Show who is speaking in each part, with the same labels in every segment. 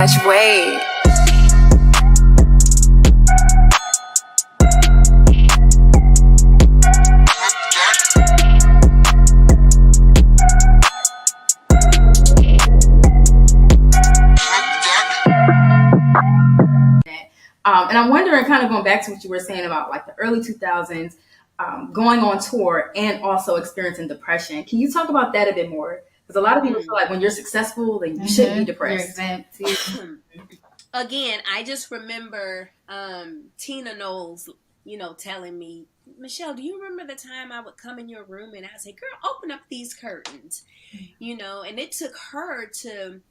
Speaker 1: Much weight.
Speaker 2: And I'm wondering, kind of going back to what you were saying about like the early 2000s, going on tour and also experiencing depression. Can you talk about that a bit more? Because a lot of people feel like when you're successful, then you shouldn't be depressed.
Speaker 3: Again, I just remember Tina Knowles, telling me, Michelle, do you remember the time I would come in your room and I'd say, girl, open up these curtains, and it took her to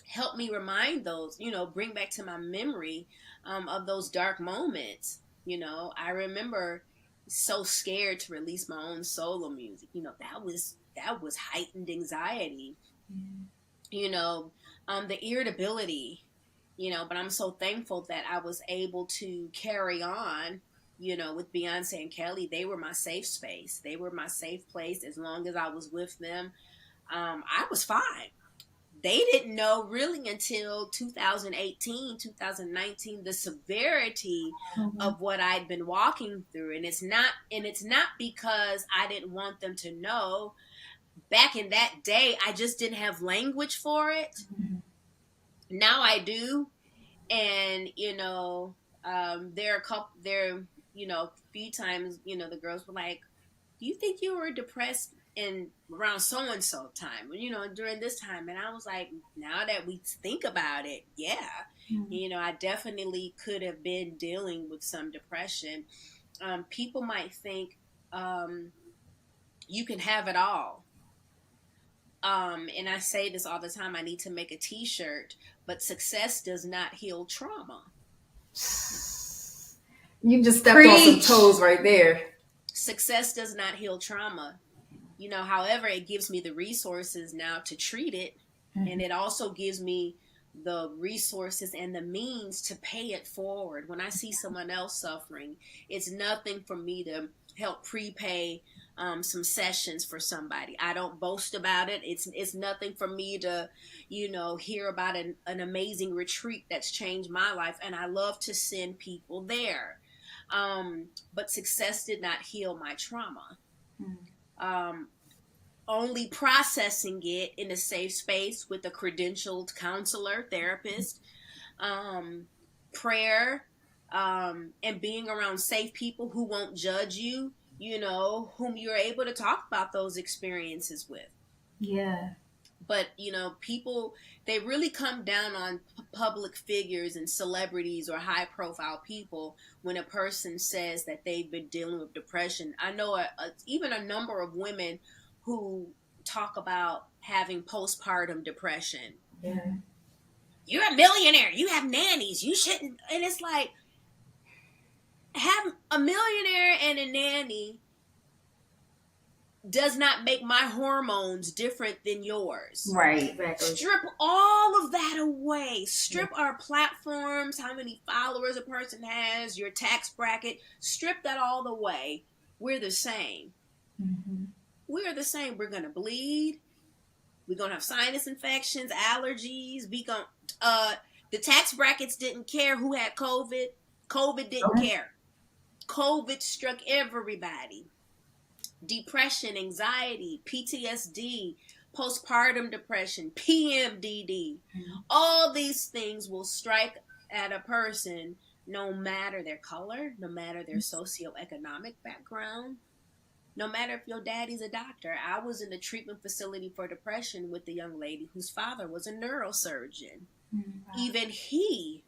Speaker 3: help me remind those, bring back to my memory of those dark moments. I remember so scared to release my own solo music. That was heightened anxiety. The irritability. But I'm so thankful that I was able to carry on. With Beyonce and Kelly, they were my safe space. They were my safe place. As long as I was with them, I was fine. They didn't know really until 2018, 2019, the severity of what I'd been walking through. And it's not because I didn't want them to know. Back in that day, I just didn't have language for it. Mm-hmm. Now I do. And, there are a few times, the girls were like, do you think you were depressed in around so-and-so time, during this time? And I was like, now that we think about it, yeah, mm-hmm. I definitely could have been dealing with some depression. People might think you can have it all. And I say this all the time, I need to make a t-shirt, but success does not heal trauma.
Speaker 2: You just stepped on some toes right there.
Speaker 3: Success does not heal trauma. However, it gives me the resources now to treat it. Mm-hmm. And it also gives me the resources and the means to pay it forward. When I see someone else suffering, it's nothing for me to help prepay some sessions for somebody. I don't boast about it. It's nothing for me to, hear about an amazing retreat that's changed my life. And I love to send people there. But success did not heal my trauma. Mm. Only processing it in a safe space with a credentialed counselor, therapist, prayer, and being around safe people who won't judge you, whom you're able to talk about those experiences with.
Speaker 2: Yeah.
Speaker 3: But, people, they really come down on public figures and celebrities or high profile people when a person says that they've been dealing with depression. I know even a number of women who talk about having postpartum depression.
Speaker 2: Yeah.
Speaker 3: You're a millionaire. You have nannies. You shouldn't. And it's like, have a millionaire and a nanny does not make my hormones different than yours.
Speaker 2: Right. Exactly.
Speaker 3: Strip all of that away. Strip our platforms, how many followers a person has, your tax bracket. Strip that all away. We're the same. Mm-hmm. We're the same. We're going to bleed. We're going to have sinus infections, allergies. The tax brackets didn't care who had COVID. COVID didn't care. COVID struck everybody. Depression, anxiety, PTSD, postpartum depression, PMDD. Mm-hmm. All these things will strike at a person no matter their color, no matter their socioeconomic background, no matter if your daddy's a doctor. I was in a treatment facility for depression with a young lady whose father was a neurosurgeon. Mm-hmm. Even he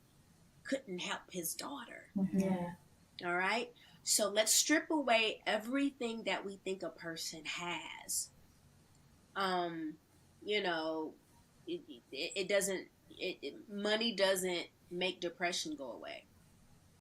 Speaker 3: couldn't help his daughter.
Speaker 2: Mm-hmm. Yeah.
Speaker 3: All right? So let's strip away everything that we think a person has. It doesn't, money doesn't make depression go away.